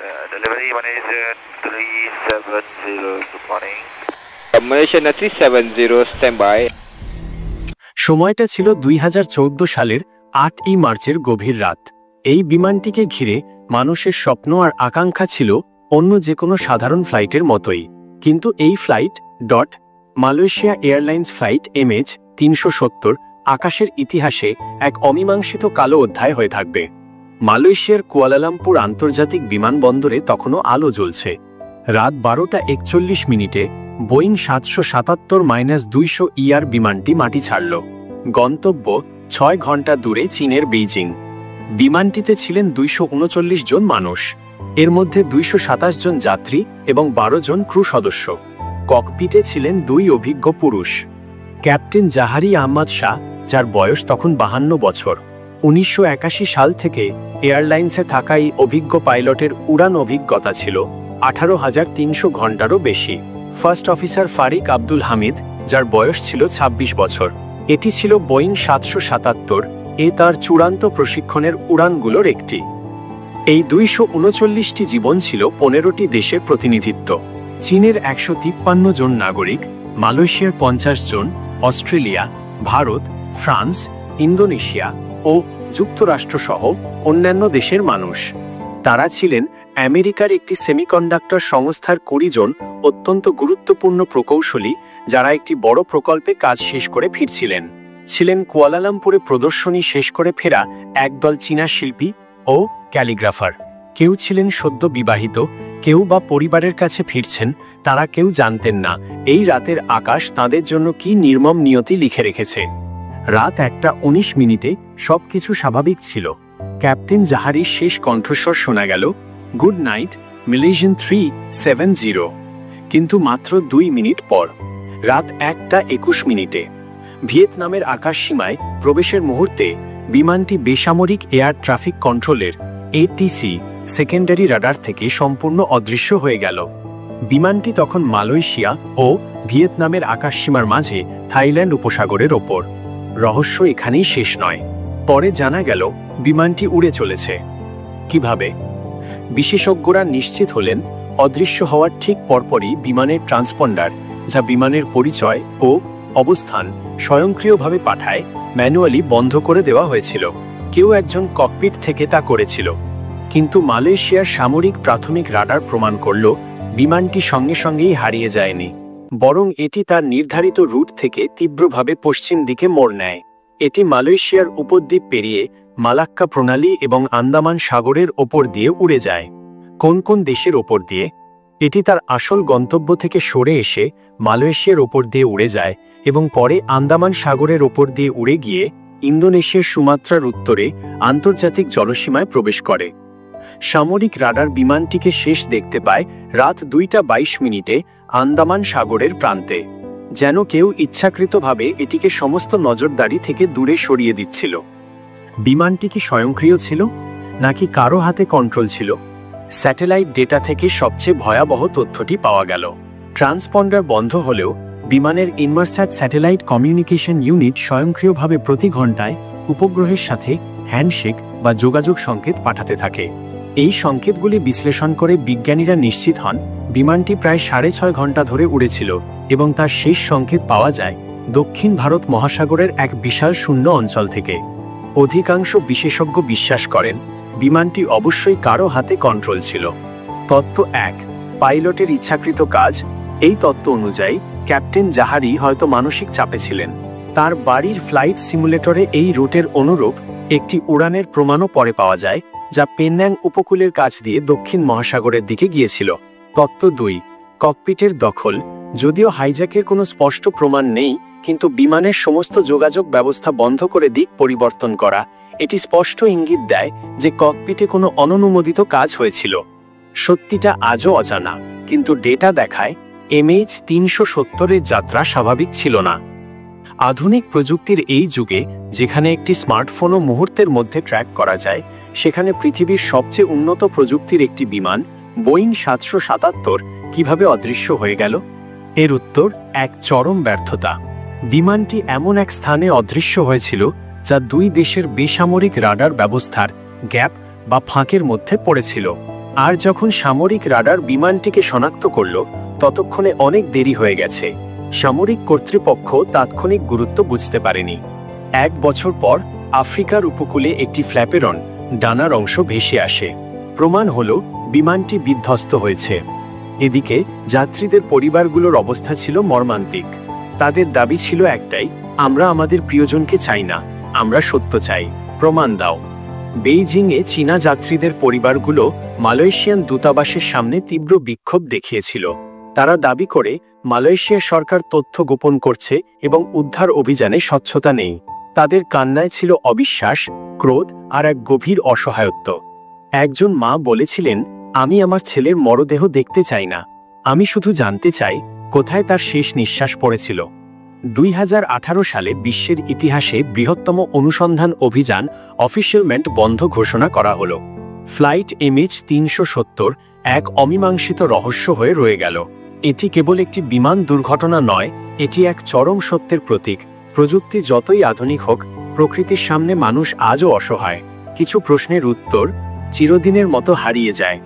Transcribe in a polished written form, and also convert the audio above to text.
Delivery Malaysian 370, good morning. Malaysian 370, standby. সময়টা ছিল 2014 সালের 8ই মার্চের গভীর রাত। এই বিমানটিকে ঘিরে মানুষের স্বপ্ন আর আকাঙ্ক্ষা ছিল অন্য যে কোনো সাধারণ ফ্লাইটের মতোই, কিন্তু এই flight Malaysia airlines flight MH370 আকাশের ইতিহাসে এক অমীমাংসিত কালো অধ্যায় হয়ে থাকবে। মালয়েশিয়ার কুয়ালালামপুর আন্তর্জাতিক বিমানবন্দরে তখনও আলো জ্বলছে। রাত 12:41 মিনিটে বোয়িং 777-200 ER বিমানটি মাটি ছাড়ল। গন্তব্য 6 ঘন্টা দূরে চীনের বেইজিং। বিমানটিতে ছিলেন 239 জন মানুষ, এর মধ্যে 227 জন যাত্রী এবং 12 জন ক্রু সদস্য। ককপিটে ছিলেন 2 অভিজ্ঞ পুরুষ। ক্যাপ্টেন জাহারি আহমদ শাহ, যার বয়স তখন 52 বছর। 1981 সাল থেকে এয়ারলাইন্সে থাকা এই অভিজ্ঞ পাইলটের উড়ান অভিজ্ঞতা ছিল 18,300 ঘন্টারও বেশি। ফার্স্ট অফিসার ফারিক আব্দুল হামিদ, যার বয়স ছিল 26 বছর। এটি ছিল বোয়িং 777 তার চূড়ান্ত প্রশিক্ষণের উড়ানগুলোর একটি। এই 239টি জীবন ছিল 15টি দেশের প্রতিনিধিত্ব। চীনের 153 জন নাগরিক, মালয়েশিয়ার 50 জন, অস্ট্রেলিয়া, ভারত, ফ্রান্স, ইন্দোনেশিয়া ও যুক্তরাষ্ট্র সহ অন্যান্য দেশের মানুষ। তারা ছিলেন আমেরিকার একটি সেমিকন্ডাক্টর সংস্থার 20 জন অত্যন্ত গুরুত্বপূর্ণ প্রকৌশলী, যারা একটি বড় প্রকল্পে কাজ শেষ করে ফিরছিলেন। ছিলেন কুয়ালালামপুরে প্রদর্শনী শেষ করে ফেরা একদল চীনা শিল্পী ও ক্যালিগ্রাফার। কেউ ছিলেন সদ্য বিবাহিত, কেউ বা পরিবারের কাছে ফিরছেন। তারা কেউ জানতেন না এই রাতের আকাশ তাদের জন্য কি নির্মম নিয়তি লিখে রেখেছে। রাত 1:19 মিনিটে সবকিছু স্বাভাবিক ছিল। ক্যাপ্টেন জাহারির শেষ কণ্ঠস্বর শোনা গেল, গুড নাইট মালয়েশিয়ান 370। কিন্তু মাত্র 2 মিনিট পর, রাত 1:21 মিনিটে, ভিয়েতনামের আকাশসীমায় প্রবেশের মুহূর্তে বিমানটি বেসামরিক এয়ার ট্রাফিক কন্ট্রোলের ATC সেকেন্ডারি রাডার থেকে সম্পূর্ণ অদৃশ্য হয়ে গেল। বিমানটি তখন মালয়েশিয়া ও ভিয়েতনামের আকাশসীমার মাঝে থাইল্যান্ড উপসাগরের ওপর। রহস্য এখানেই শেষ নয়। পরে জানা গেল বিমানটি উড়ে চলেছে। কিভাবে? বিশেষজ্ঞরা নিশ্চিত হলেন অদৃশ্য হওয়ার ঠিক পরপরই বিমানের ট্রান্সপন্ডার, যা বিমানের পরিচয় ও অবস্থান স্বয়ংক্রিয়ভাবে পাঠায়, ম্যানুয়ালি বন্ধ করে দেওয়া হয়েছিল। কেউ একজন ককপিট থেকে তা করেছিল। কিন্তু মালয়েশিয়ার সামরিক প্রাথমিক রাডার প্রমাণ করল বিমানটি সঙ্গে সঙ্গেই হারিয়ে যায়নি, বরং এটি তার নির্ধারিত রুট থেকে তীব্রভাবে পশ্চিম দিকে মোড় নেয়। এটি মালয়েশিয়ার উপদ্বীপ পেরিয়ে মালাক্কা প্রণালী এবং আন্দামান সাগরের ওপর দিয়ে উড়ে যায়। কোন কোন দেশের ওপর দিয়ে? এটি তার আসল গন্তব্য থেকে সরে এসে মালয়েশিয়ার ওপর দিয়ে উড়ে যায় এবং পরে আন্দামান সাগরের ওপর দিয়ে উড়ে গিয়ে ইন্দোনেশিয়ার সুমাত্রার উত্তরে আন্তর্জাতিক জলসীমায় প্রবেশ করে। সামরিক রাডার বিমানটিকে শেষ দেখতে পায় রাত 2:22 মিনিটে আন্দামান সাগরের প্রান্তে, যেন কেউ ইচ্ছাকৃতভাবে এটিকে সমস্ত নজরদারি থেকে দূরে সরিয়ে দিচ্ছিল। বিমানটি কি স্বয়ংক্রিয় ছিল, নাকি কারো হাতে কন্ট্রোল ছিল? স্যাটেলাইট ডেটা থেকে সবচেয়ে ভয়াবহ তথ্যটি পাওয়া গেল। ট্রান্সপন্ডার বন্ধ হলেও বিমানের ইনমারস্যাট স্যাটেলাইট কমিউনিকেশন ইউনিট স্বয়ংক্রিয়ভাবে প্রতি ঘন্টায় উপগ্রহের সাথে হ্যান্ডশেক বা যোগাযোগ সংকেত পাঠাতে থাকে। এই সংকেতগুলি বিশ্লেষণ করে বিজ্ঞানীরা নিশ্চিত হন বিমানটি প্রায় 6.5 ঘন্টা ধরে উড়েছিল এবং তার শেষ সংকেত পাওয়া যায় দক্ষিণ ভারত মহাসাগরের এক বিশাল শূন্য অঞ্চল থেকে। অধিকাংশ বিশেষজ্ঞ বিশ্বাস করেন বিমানটি অবশ্যই কারো হাতে কন্ট্রোল ছিল। তত্ত্ব 1, পাইলটের ইচ্ছাকৃত কাজ। এই তত্ত্ব অনুযায়ী ক্যাপ্টেন জাহারি হয়তো মানসিক চাপে ছিলেন। তার বাড়ির ফ্লাইট সিমুলেটরে এই রুটের অনুরূপ একটি উড়ানের প্রমাণও পরে পাওয়া যায়, যা পেন্যাং উপকূলের কাছ দিয়ে দক্ষিণ মহাসাগরের দিকে গিয়েছিল। তত্ত্ব 2, ককপিটের দখল। যদিও হাইজ্যাকের কোনো স্পষ্ট প্রমাণ নেই, কিন্তু বিমানের সমস্ত যোগাযোগ ব্যবস্থা বন্ধ করে দিক পরিবর্তন করা এটি স্পষ্ট ইঙ্গিত দেয় যে ককপিটে কোনো অননুমোদিত কাজ হয়েছিল। সত্যিটা আজও অজানা, কিন্তু ডেটা দেখায় MH370-এর যাত্রা স্বাভাবিক ছিল না। আধুনিক প্রযুক্তির এই যুগে, যেখানে একটি স্মার্টফোনও মুহূর্তের মধ্যে ট্র্যাক করা যায়, সেখানে পৃথিবীর সবচেয়ে উন্নত প্রযুক্তির একটি বিমান বোয়িং 777 কিভাবে অদৃশ্য হয়ে গেল? এর উত্তর এক চরম ব্যর্থতা। বিমানটি এমন এক স্থানে অদৃশ্য হয়েছিল যা 2 দেশের বেসামরিক রাডার ব্যবস্থার গ্যাপ বা ফাঁকের মধ্যে পড়েছিল। আর যখন সামরিক রাডার বিমানটিকে শনাক্ত করল ততক্ষণে অনেক দেরি হয়ে গেছে। সামরিক কর্তৃপক্ষ তাৎক্ষণিক গুরুত্ব বুঝতে পারেনি। 1 বছর পর আফ্রিকার উপকূলে একটি ফ্ল্যাপেরন ডানার অংশ ভেসে আসে। প্রমাণ হলো বিমানটি বিধ্বস্ত হয়েছে। এদিকে যাত্রীদের পরিবারগুলোর অবস্থা ছিল মর্মান্তিক। তাদের দাবি ছিল একটাই, আমরা আমাদের প্রিয়জনকে চাই না, আমরা সত্য চাই, প্রমাণ দাও। বেইজিংয়ে চীনা যাত্রীদের পরিবারগুলো মালয়েশিয়ান দূতাবাসের সামনে তীব্র বিক্ষোভ দেখিয়েছিল। তারা দাবি করে মালয়েশিয়া সরকার তথ্য গোপন করছে এবং উদ্ধার অভিযানে স্বচ্ছতা নেই। তাদের কান্নায় ছিল অবিশ্বাস, ক্রোধ আর এক গভীর অসহায়ত্ব। একজন মা বলেছিলেন, আমি আমার ছেলের মরদেহ দেখতে চাই না, আমি শুধু জানতে চাই কোথায় তার শেষ নিঃশ্বাস পড়েছিল। 2018 সালে বিশ্বের ইতিহাসে বৃহত্তম অনুসন্ধান অভিযান অফিশিয়ালমেন্ট বন্ধ ঘোষণা করা হলো। ফ্লাইট MH370 এক অমীমাংসিত রহস্য হয়ে রয়ে গেল। এটি কেবল একটি বিমান দুর্ঘটনা নয়, এটি এক চরম সত্যের প্রতীক। প্রযুক্তি যতই আধুনিক হোক, প্রকৃতির সামনে মানুষ আজও অসহায়। কিছু প্রশ্নের উত্তর চিরদিনের মতো হারিয়ে যায়।